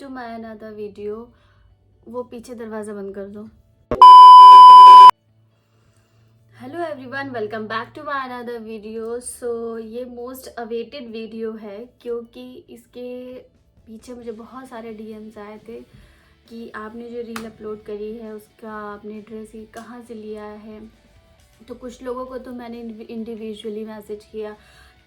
To my another video. वो पीछे दरवाज़ा बंद कर दो। Hello everyone, welcome back to my another video. So ये मोस्ट अवेटेड वीडियो है क्योंकि इसके पीछे मुझे बहुत सारे डीएम्स आए थे कि आपने जो रील अपलोड करी है उसका आपने ड्रेस ये कहाँ से लिया है। तो कुछ लोगों को तो मैंने इंडिविजुअली मैसेज किया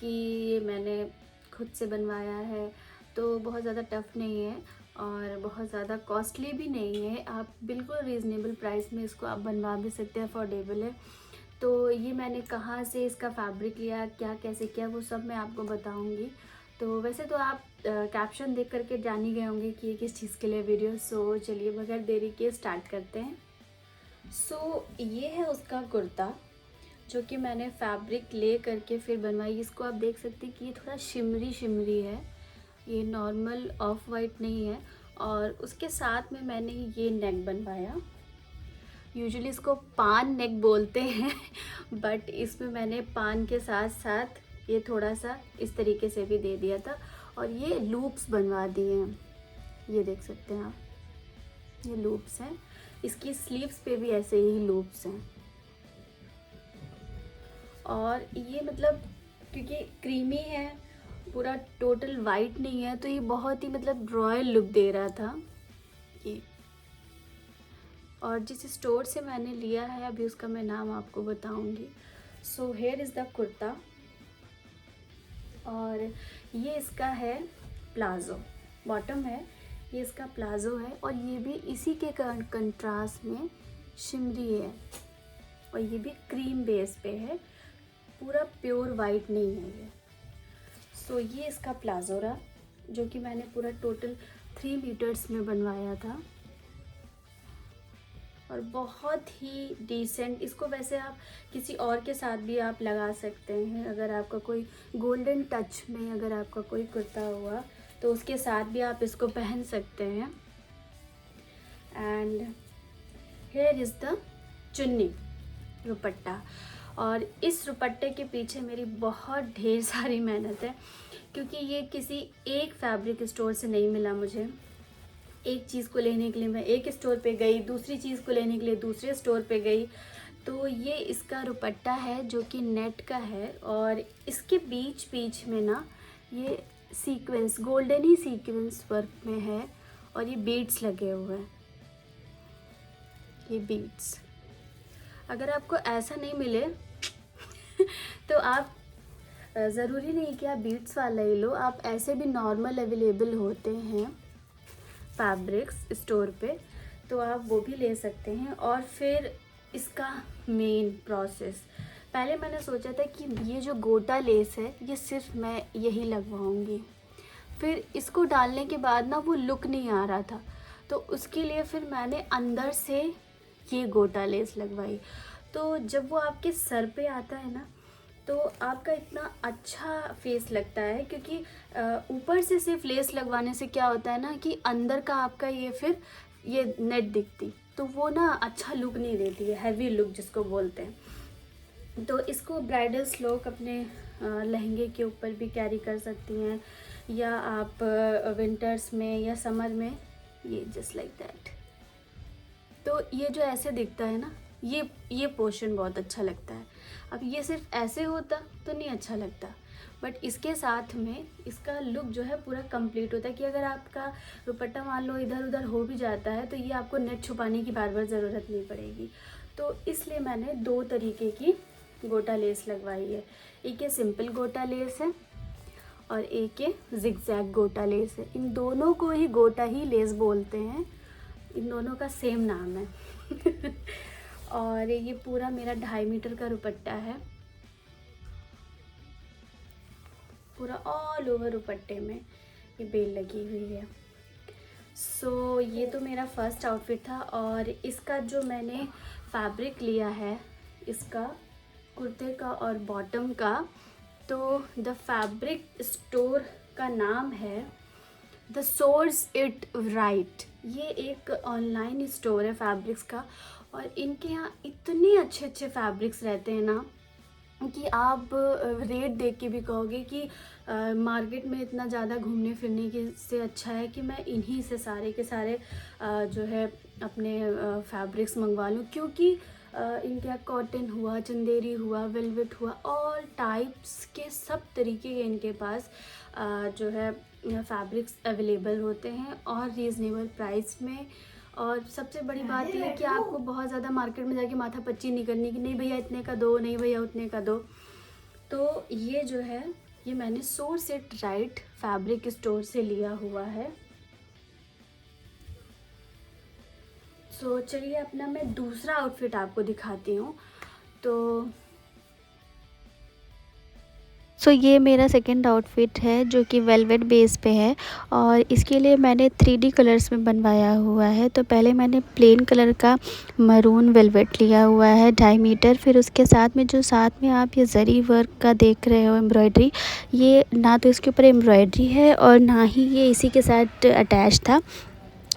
कि ये मैंने खुद से बनवाया है, तो बहुत ज़्यादा टफ़ नहीं है और बहुत ज़्यादा कॉस्टली भी नहीं है। आप बिल्कुल रीज़नेबल प्राइस में इसको आप बनवा भी सकते हैं, अफोर्डेबल है। तो ये मैंने कहाँ से इसका फैब्रिक लिया, क्या कैसे किया, वो सब मैं आपको बताऊँगी। तो वैसे तो आप कैप्शन देख करके जान ही गए होंगे कि ये किस चीज़ के लिए वीडियो। सो चलिए बगैर देरी के स्टार्ट करते हैं। सो ये है उसका कुर्ता जो कि मैंने फैब्रिक ले करके फिर बनवाई। इसको आप देख सकते हैं कि ये थोड़ा शिमरी शिमरी है, ये नॉर्मल ऑफ वाइट नहीं है। और उसके साथ में मैंने ये नेक बनवाया। यूजुअली इसको पान नेक बोलते हैं बट इसमें मैंने पान के साथ साथ ये थोड़ा सा इस तरीके से भी दे दिया था और ये लूप्स बनवा दिए हैं। ये देख सकते हैं आप, ये लूप्स हैं। इसकी स्लीव्स पे भी ऐसे ही लूप्स हैं। और ये मतलब क्योंकि क्रीमी है, पूरा टोटल वाइट नहीं है, तो ये बहुत ही मतलब रॉयल लुक दे रहा था ये। और जिस स्टोर से मैंने लिया है अभी उसका मैं नाम आपको बताऊंगी। So here is the kurta और ये इसका है प्लाज़ो, बॉटम है, ये इसका प्लाज़ो है। और ये भी इसी के कंट्रास्ट में शिमरी है और ये भी क्रीम बेस पे है, पूरा प्योर वाइट नहीं है ये। सो ये इसका प्लाज़ो रहा जो कि मैंने पूरा टोटल 3 मीटर्स में बनवाया था और बहुत ही डिसेंट। इसको वैसे आप किसी और के साथ भी आप लगा सकते हैं। अगर आपका कोई गोल्डन टच में अगर आपका कोई कुर्ता हुआ तो उसके साथ भी आप इसको पहन सकते हैं। एंड हेयर इज़ द चुन्नी, दुपट्टा। और इस दुपट्टे के पीछे मेरी बहुत ढेर सारी मेहनत है क्योंकि ये किसी एक फैब्रिक स्टोर से नहीं मिला मुझे। एक चीज़ को लेने के लिए मैं एक स्टोर पे गई, दूसरी चीज़ को लेने के लिए दूसरे स्टोर पे गई। तो ये इसका दुपट्टा है जो कि नेट का है और इसके बीच बीच में ना ये सीक्वेंस, गोल्डन ही सीक्वेंस वर्क में है और ये बीड्स लगे हुए हैं, ये बीड्स। अगर आपको ऐसा नहीं मिले तो आप ज़रूरी नहीं कि आप बीड्स वाला ही लो, आप ऐसे भी नॉर्मल अवेलेबल होते हैं फैब्रिक्स स्टोर पे, तो आप वो भी ले सकते हैं। और फिर इसका मेन प्रोसेस, पहले मैंने सोचा था कि ये जो गोटा लेस है ये सिर्फ मैं यही लगवाऊंगी। फिर इसको डालने के बाद ना वो लुक नहीं आ रहा था, तो उसके लिए फिर मैंने अंदर से ये गोटा लेस लगवाई। तो जब वो आपके सर पे आता है ना तो आपका इतना अच्छा फेस लगता है क्योंकि ऊपर से सिर्फ लेस लगवाने से क्या होता है ना कि अंदर का आपका ये फिर ये नेट दिखती, तो वो ना अच्छा लुक नहीं देती है, हैवी लुक जिसको बोलते हैं। तो इसको ब्राइडल्स लोग अपने लहंगे के ऊपर भी कैरी कर सकती हैं या आप विंटर्स में या समर में, ये जस्ट लाइक दैट। तो ये जो ऐसे दिखता है ना, ये पोर्शन बहुत अच्छा लगता है। अब ये सिर्फ ऐसे होता तो नहीं अच्छा लगता, बट इसके साथ में इसका लुक जो है पूरा कंप्लीट होता है कि अगर आपका दुपट्टा मान लो इधर उधर हो भी जाता है तो ये आपको नेट छुपाने की बार बार ज़रूरत नहीं पड़ेगी। तो इसलिए मैंने 2 तरीके की गोटा लेस लगवाई है। एक ये सिंपल गोटा लेस है और एक ये जिगजैग गोटा लेस है। इन दोनों को ही गोटा ही लेस बोलते हैं, इन दोनों का सेम नाम है और ये पूरा मेरा 2.5 मीटर का दुपट्टा है, पूरा ऑल ओवर दुपट्टे में ये बेल लगी हुई है। सो ये तो मेरा फर्स्ट आउटफिट था। और इसका जो मैंने फैब्रिक लिया है इसका कुर्ते का और बॉटम का, तो द फैब्रिक स्टोर का नाम है द सोर्स इट राइट। ये एक ऑनलाइन स्टोर है फैब्रिक्स का और इनके यहाँ इतने अच्छे अच्छे फैब्रिक्स रहते हैं ना कि आप रेट देख के भी कहोगे कि मार्केट में इतना ज़्यादा घूमने फिरने की से अच्छा है कि मैं इन्हीं से सारे के सारे जो है अपने फैब्रिक्स मंगवा लूँ, क्योंकि इनके यहाँ कॉटन हुआ, चंदेरी हुआ, वेलवेट हुआ, ऑल टाइप्स के सब तरीके के इनके पास जो है फैब्रिक्स अवेलेबल होते हैं और रीज़नेबल प्राइस में। और सबसे बड़ी बात यह है कि आपको बहुत ज़्यादा मार्केट में जाके माथा पच्ची नहीं करनी कि नहीं भैया इतने का दो, नहीं भैया उतने का दो। तो ये जो है ये मैंने source it right fabric store से लिया हुआ है। सो चलिए अपना मैं दूसरा आउटफिट आपको दिखाती हूँ। सो ये मेरा सेकंड आउटफिट है जो कि वेलवेट बेस पे है और इसके लिए मैंने 3D कलर्स में बनवाया हुआ है। तो पहले मैंने प्लेन कलर का मरून वेलवेट लिया हुआ है 2.5 मीटर। फिर उसके साथ में जो साथ में आप ये ज़री वर्क का देख रहे हो एम्ब्रॉयडरी, ये ना तो इसके ऊपर एम्ब्रॉयडरी है और ना ही ये इसी के साथ अटैच था।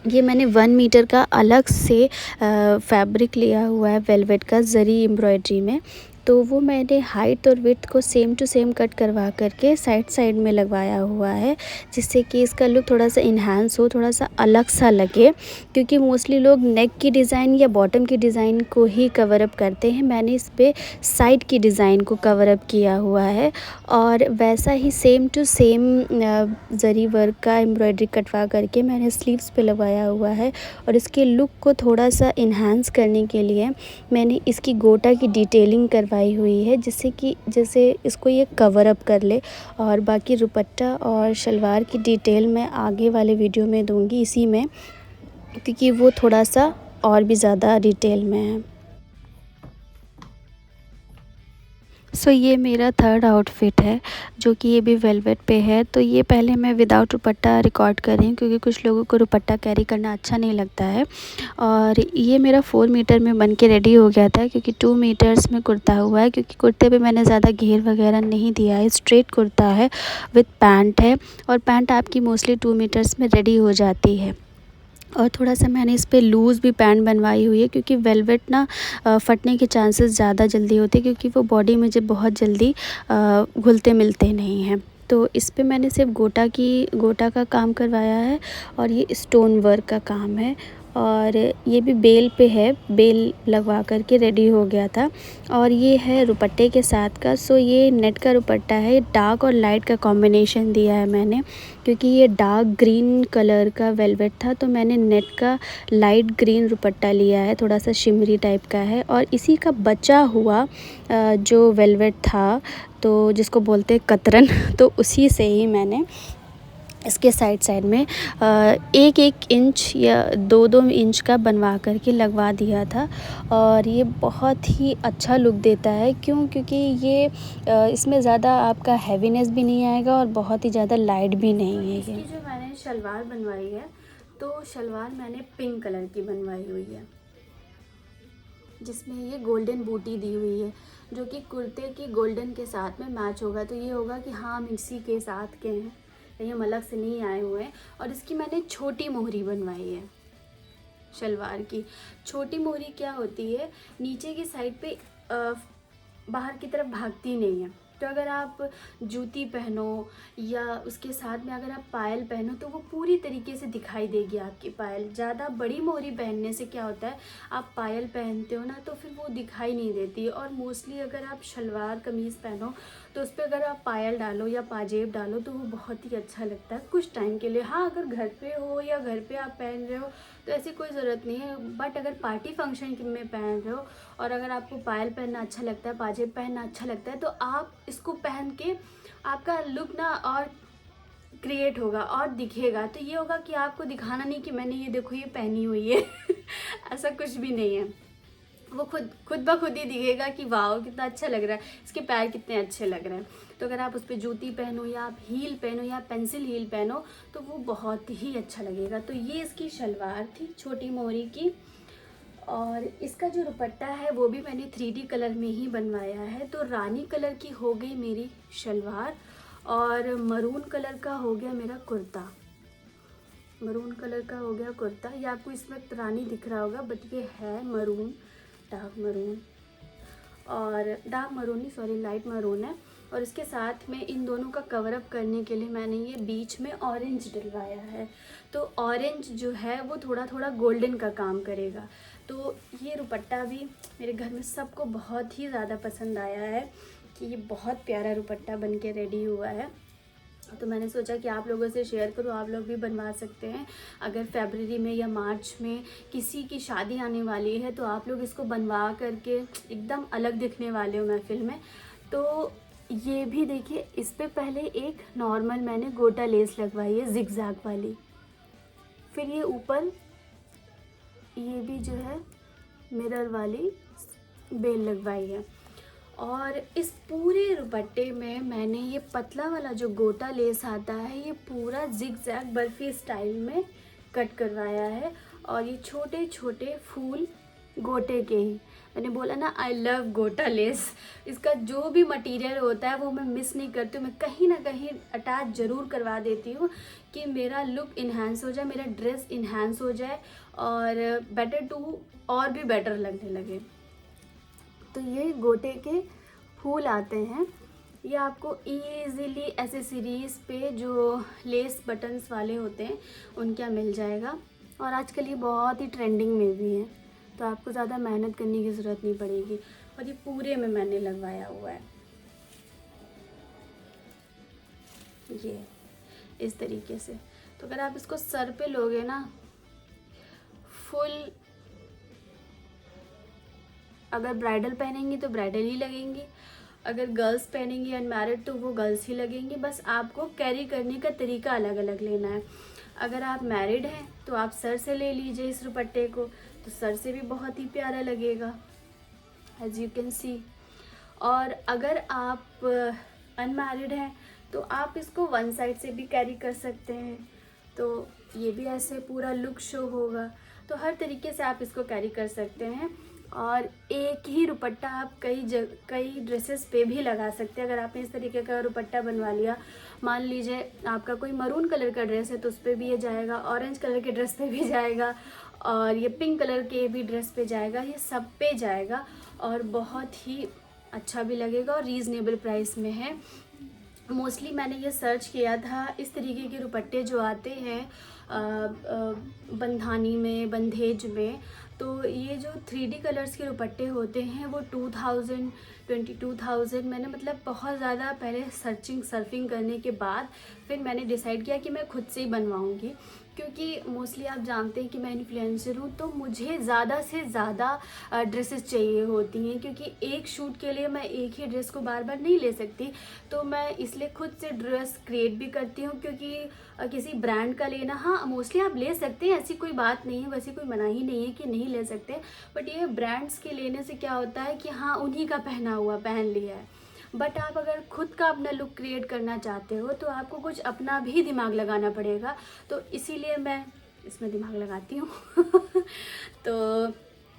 ये मैंने 1 मीटर का अलग से फैब्रिक लिया हुआ है वेलवेट का ज़री एम्ब्रॉयडरी में। तो वो मैंने हाइट और विड्थ को सेम टू सेम कट करवा करके साइड साइड में लगवाया हुआ है, जिससे कि इसका लुक थोड़ा सा इन्हांस हो, थोड़ा सा अलग सा लगे। क्योंकि मोस्टली लोग नेक की डिज़ाइन या बॉटम की डिज़ाइन को ही कवर अप करते हैं, मैंने इस पर साइड की डिज़ाइन को कवर अप किया हुआ है। और वैसा ही same to same zari work का एम्ब्रॉयडरी कटवा करके मैंने स्लीव्स पे लगाया हुआ है। और इसके लुक को थोड़ा सा इन्हांस करने के लिए मैंने इसकी गोटा की डिटेलिंग करवाई हुई है, जिससे कि जैसे इसको ये कवर अप कर ले। और बाकी दुपट्टा और शलवार की डिटेल मैं आगे वाले वीडियो में दूंगी इसी में, क्योंकि वो थोड़ा सा और भी ज़्यादा डिटेल में है। सो ये मेरा थर्ड आउटफिट है जो कि ये भी वेलवेट पे है। तो ये पहले मैं विदाउट दुपट्टा रिकॉर्ड कर रही हूँ, क्योंकि कुछ लोगों को दुपट्टा कैरी करना अच्छा नहीं लगता है। और ये मेरा 4 मीटर में बन के रेडी हो गया था, क्योंकि 2 मीटर्स में कुर्ता हुआ है। क्योंकि कुर्ते पे मैंने ज़्यादा घेर वगैरह नहीं दिया है, स्ट्रेट कुर्ता है विथ पैंट है। और पैंट आपकी मोस्टली 2 मीटर्स में रेडी हो जाती है। और थोड़ा सा मैंने इस पर लूज़ भी पैंट बनवाई हुई है, क्योंकि वेलवेट ना फटने के चांसेस ज़्यादा जल्दी होते हैं, क्योंकि वो बॉडी में जब बहुत जल्दी घुलते मिलते नहीं हैं। तो इस पे मैंने सिर्फ गोटा का काम करवाया है और ये स्टोन वर्क का काम है। और ये भी बेल पे है, बेल लगवा करके रेडी हो गया था। और ये है दुपट्टे के साथ का। सो ये नेट का दुपट्टा है, डार्क और लाइट का कॉम्बिनेशन दिया है मैंने, क्योंकि ये डार्क ग्रीन कलर का वेलवेट था। तो मैंने नेट का लाइट ग्रीन दुपट्टा लिया है, थोड़ा सा शिमरी टाइप का है। और इसी का बचा हुआ जो वेलवेट था, तो जिसको बोलते हैं कतरन तो उसी से ही मैंने इसके साइड में 1-1 इंच या 2-2 इंच का बनवा करके लगवा दिया था। और ये बहुत ही अच्छा लुक देता है। क्योंकि ये इसमें ज़्यादा आपका हैवीनेस भी नहीं आएगा और बहुत ही ज़्यादा लाइट भी नहीं है। इसकी जो मैंने शलवार बनवाई है, तो शलवार मैंने पिंक कलर की बनवाई हुई है, जिसमें ये गोल्डन बूटी दी हुई है, जो कि कुर्ते की गोल्डन के साथ में मैच होगा। तो ये होगा कि हाँ हम इसी के साथ के हैं, ये हम अलग से नहीं आए हुए हैं। और इसकी मैंने छोटी मोहरी बनवाई है। शलवार की छोटी मोहरी क्या होती है, नीचे की साइड पे बाहर की तरफ भागती नहीं है। तो अगर आप जूती पहनो या उसके साथ में अगर आप पायल पहनो, तो वो पूरी तरीके से दिखाई देगी आपकी पायल। ज़्यादा बड़ी मोहरी पहनने से क्या होता है, आप पायल पहनते हो ना, तो फिर वो दिखाई नहीं देती। और मोस्टली अगर आप शलवार कमीज़ पहनो, तो उस पर अगर आप पायल डालो या पाजेब डालो, तो वो बहुत ही अच्छा लगता है कुछ टाइम के लिए। हाँ, अगर घर पे हो या घर पे आप पहन रहे हो तो ऐसी कोई ज़रूरत नहीं है। बट अगर पार्टी फंक्शन में पहन रहे हो और अगर आपको पायल पहनना अच्छा लगता है, पाजेब पहनना अच्छा लगता है, तो आप इसको पहन के आपका लुक ना और क्रिएट होगा और दिखेगा। तो ये होगा कि आपको दिखाना नहीं कि मैंने ये देखो ये पहनी हुई है ऐसा कुछ भी नहीं है। वो खुद ब खुद ही दिखेगा कि वाह कितना अच्छा लग रहा है, इसके पैर कितने अच्छे लग रहे हैं। तो अगर आप उस पर जूती पहनो या आप हील पहनो या पेंसिल हील पहनो, तो वो बहुत ही अच्छा लगेगा। तो ये इसकी शलवार थी छोटी मोहरी की। और इसका जो दुपट्टा है वो भी मैंने 3D कलर में ही बनवाया है। तो रानी कलर की हो गई मेरी शलवार और मरून कलर का हो गया मेरा कुर्ता। मरून कलर का हो गया कुर्ता। ये आपको इस वक्त रानी दिख रहा होगा, बट ये है मरून, डार्क मरून। और डार्क मरून नहीं, सॉरी, लाइट मरून है। और इसके साथ में इन दोनों का कवर अप करने के लिए मैंने ये बीच में ऑरेंज डलवाया है। तो ऑरेंज जो है वो थोड़ा थोड़ा गोल्डन का काम करेगा। तो ये दुपट्टा भी मेरे घर में सबको बहुत ही ज़्यादा पसंद आया है कि ये बहुत प्यारा दुपट्टा बन के रेडी हुआ है। तो मैंने सोचा कि आप लोगों से शेयर करूँ, आप लोग भी बनवा सकते हैं। अगर फरवरी में या मार्च में किसी की शादी आने वाली है तो आप लोग इसको बनवा करके एकदम अलग दिखने वाले हो महफिल में। तो ये भी देखिए, इस पे पहले एक नॉर्मल मैंने गोटा लेस लगवाई है जिगजैग वाली, फिर ये ऊपर ये भी जो है मिरर वाली बेल लगवाई है। और इस पूरे दुपट्टे में मैंने ये पतला वाला जो गोटा लेस आता है ये पूरा जिगजैग बर्फी स्टाइल में कट करवाया है। और ये छोटे छोटे फूल गोटे के ही, मैंने बोला ना आई लव गोटा लेस, इसका जो भी मटेरियल होता है वो मैं मिस नहीं करती हूँ। मैं कहीं ना कहीं अटैच ज़रूर करवा देती हूँ कि मेरा लुक इन्हांस हो जाए, मेरा ड्रेस इन्हांस हो जाए और बेटर टू और भी बेटर लगने लगे। तो ये गोटे के फूल आते हैं, ये आपको इजीली एसेसरीज़ पे जो लेस बटन्स वाले होते हैं उनके यहाँ मिल जाएगा। और आजकल ये बहुत ही ट्रेंडिंग में भी है, तो आपको ज़्यादा मेहनत करने की ज़रूरत नहीं पड़ेगी। और ये पूरे में मैंने लगवाया हुआ है ये इस तरीके से। तो अगर आप इसको सर पे लोगे ना, फुल अगर ब्राइडल पहनेंगी तो ब्राइडल ही लगेंगी, अगर गर्ल्स पहनेंगी अनमैरिड तो वो गर्ल्स ही लगेंगी। बस आपको कैरी करने का तरीका अलग अलग लेना है। अगर आप मैरिड हैं तो आप सर से ले लीजिए इस दुपट्टे को, तो सर से भी बहुत ही प्यारा लगेगा एज यू कैन सी। और अगर आप अनमैरिड हैं तो आप इसको वन साइड से भी कैरी कर सकते हैं, तो ये भी ऐसे पूरा लुक शो होगा। तो हर तरीके से आप इसको कैरी कर सकते हैं। और एक ही दुपट्टा आप कई ड्रेसेस पे भी लगा सकते हैं। अगर आपने इस तरीके का दुपट्टा बनवा लिया, मान लीजिए आपका कोई मरून कलर का ड्रेस है तो उस पर भी ये जाएगा, ऑरेंज कलर के ड्रेस पे भी जाएगा और ये पिंक कलर के भी ड्रेस पे जाएगा, ये सब पे जाएगा और बहुत ही अच्छा भी लगेगा और रीज़नेबल प्राइस में है। मोस्टली मैंने ये सर्च किया था, इस तरीके के दुपट्टे जो आते हैं बंधानी में, बंधेज में, तो ये जो 3D कलर्स के दुपट्टे होते हैं वो 2000 22,000 मैंने मतलब बहुत ज़्यादा पहले सर्फिंग करने के बाद फिर मैंने डिसाइड किया कि मैं खुद से ही बनवाऊँगी। क्योंकि मोस्टली आप जानते हैं कि मैं इन्फ्लुएंसर हूँ, तो मुझे ज़्यादा से ज़्यादा ड्रेसेस चाहिए होती हैं, क्योंकि एक शूट के लिए मैं एक ही ड्रेस को बार बार नहीं ले सकती। तो मैं इसलिए खुद से ड्रेस क्रिएट भी करती हूँ, क्योंकि किसी ब्रांड का लेना, हाँ मोस्टली आप ले सकते हैं, ऐसी कोई बात नहीं है, वैसी कोई मनाही नहीं है कि नहीं ले सकते, बट ये ब्रांड्स के लेने से क्या होता है कि हाँ उन्हीं का पहना हुआ पहन लिया है। बट आप अगर खुद का अपना लुक क्रिएट करना चाहते हो तो आपको कुछ अपना भी दिमाग लगाना पड़ेगा, तो इसीलिए मैं इसमें दिमाग लगाती हूँ। तो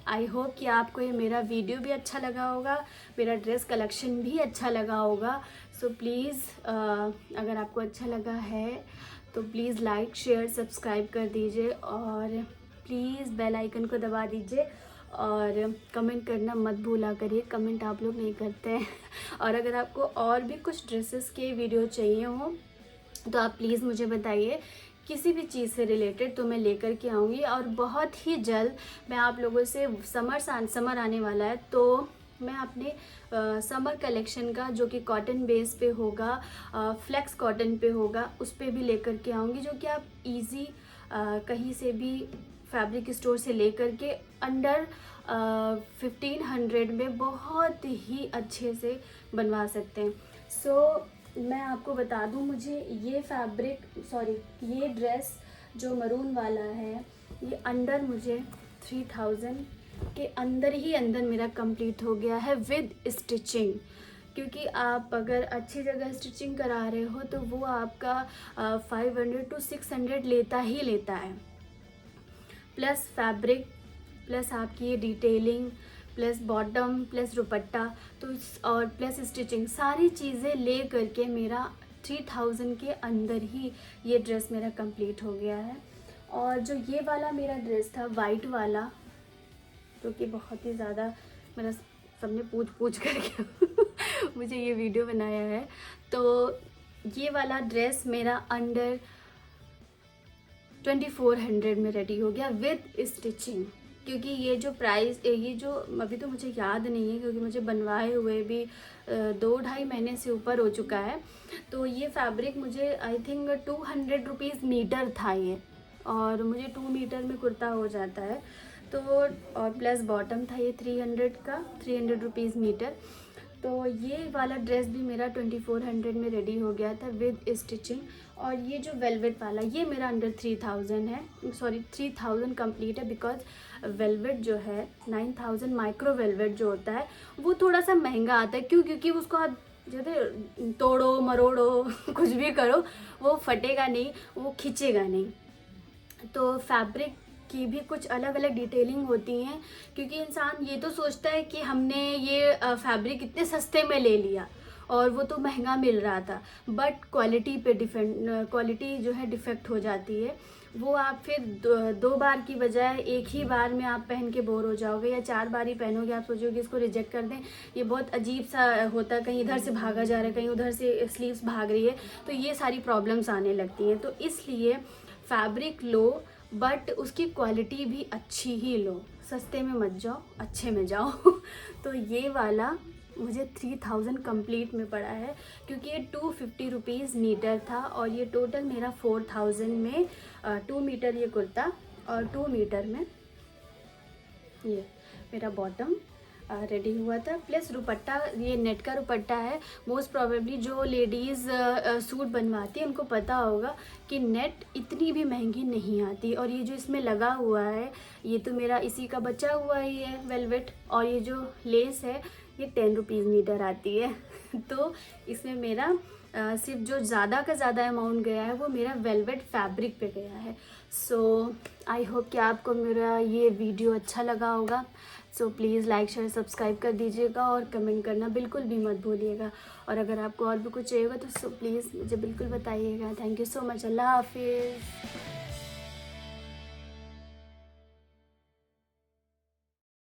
आई होप कि आपको ये मेरा वीडियो भी अच्छा लगा होगा, मेरा ड्रेस कलेक्शन भी अच्छा लगा होगा। सो प्लीज़ अगर आपको अच्छा लगा है तो प्लीज़ लाइक शेयर सब्सक्राइब कर दीजिए और प्लीज़ बेल आइकन को दबा दीजिए और कमेंट करना मत भूला करिए, कमेंट आप लोग नहीं करते हैं। और अगर आपको और भी कुछ ड्रेसेस के वीडियो चाहिए हो तो आप प्लीज़ मुझे बताइए, किसी भी चीज़ से रिलेटेड तो मैं लेकर के आऊँगी। और बहुत ही जल्द मैं आप लोगों से समर आने वाला है, तो मैं अपने समर कलेक्शन का जो कि कॉटन बेस पे होगा, फ्लेक्स कॉटन पे होगा, उस पर भी लेकर के आऊँगी, जो कि आप इजी कहीं से भी फैब्रिक स्टोर से लेकर के अंडर 1500 में बहुत ही अच्छे से बनवा सकते हैं। सो मैं आपको बता दूं, मुझे ये ड्रेस जो मरून वाला है ये अंडर मुझे 3000 के अंदर ही अंदर मेरा कंप्लीट हो गया है विद स्टिचिंग। क्योंकि आप अगर अच्छी जगह स्टिचिंग करा रहे हो तो वो आपका 500 to 600 लेता ही लेता है, प्लस फैब्रिक, प्लस आपकी ये डिटेलिंग, प्लस बॉटम, प्लस दुपट्टा, तो और प्लस स्टिचिंग, सारी चीज़ें ले करके मेरा 3000 के अंदर ही ये ड्रेस मेरा कंप्लीट हो गया है। और जो ये वाला मेरा ड्रेस था वाइट वाला, जो कि बहुत ही ज़्यादा मेरा सबने पूछ करके मुझे ये वीडियो बनाया है। तो ये वाला ड्रेस मेरा अंडर 2400 में रेडी हो गया विद स्टिचिंग, क्योंकि ये जो प्राइस, ये जो अभी तो मुझे याद नहीं है क्योंकि मुझे बनवाए हुए भी 2-2.5 महीने से ऊपर हो चुका है। तो ये फैब्रिक मुझे आई थिंक 200 रुपीज़ मीटर था ये, और मुझे 2 मीटर में कुर्ता हो जाता है। तो और प्लस बॉटम था ये 300 रुपीज़ मीटर। तो ये वाला ड्रेस भी मेरा 2400 में रेडी हो गया था विद स्टिचिंग। और ये जो वेलवेट वाला, ये मेरा अंडर 3000 है, सॉरी 3000 कंप्लीट है, बिकॉज वेलवेट जो है 9000 माइक्रो वेलवेट जो होता है वो थोड़ा सा महंगा आता है। क्यों? क्योंकि उसको आप जैसे तोड़ो मरोड़ो कुछ भी करो वो फटेगा नहीं, वो खींचेगा नहीं। तो फैब्रिक की भी कुछ अलग अलग डिटेलिंग होती हैं, क्योंकि इंसान ये तो सोचता है कि हमने ये फैब्रिक इतने सस्ते में ले लिया और वो तो महंगा मिल रहा था, बट क्वालिटी जो है डिफेक्ट हो जाती है। वो आप फिर दो बार की बजाय एक ही बार में आप पहन के बोर हो जाओगे, या 4 बार ही पहनोगे, आप सोचोगे इसको रिजेक्ट कर दें, ये बहुत अजीब सा होता है, कहीं इधर से भागा जा रहा है, कहीं उधर से स्लीव्स भाग रही है, तो ये सारी प्रॉब्लम्स आने लगती हैं। तो इसलिए फैब्रिक लो बट उसकी क्वालिटी भी अच्छी ही लो, सस्ते में मत जाओ, अच्छे में जाओ। तो ये वाला मुझे 3000 कंप्लीट में पड़ा है, क्योंकि ये 250 रुपीज़ मीटर था, और ये टोटल मेरा 4000 में 2 मीटर ये कुर्ता, और 2 मीटर में ये मेरा बॉटम रेडी हुआ था। प्लस दुपट्टा, ये नेट का दुपट्टा है। मोस्ट प्रोबेबली जो लेडीज़ सूट बनवाती है उनको पता होगा कि नेट इतनी भी महंगी नहीं आती। और ये जो इसमें लगा हुआ है ये तो मेरा इसी का बचा हुआ ही है वेलवेट, और ये जो लेस है ये 10 रुपीज़ मीटर आती है। तो इसमें मेरा सिर्फ जो ज़्यादा का ज़्यादा अमाउंट गया है वो मेरा वेलवेट फैब्रिक पे गया है। सो आई होप कि आपको मेरा ये वीडियो अच्छा लगा होगा। So please like share subscribe कर दीजिएगा, और कमेंट करना बिल्कुल भी मत भूलिएगा। और अगर आपको और भी कुछ चाहिए होगा तो प्लीज़ मुझे बिल्कुल बताइएगा। Thank you so much. अल्लाह हाफिज़।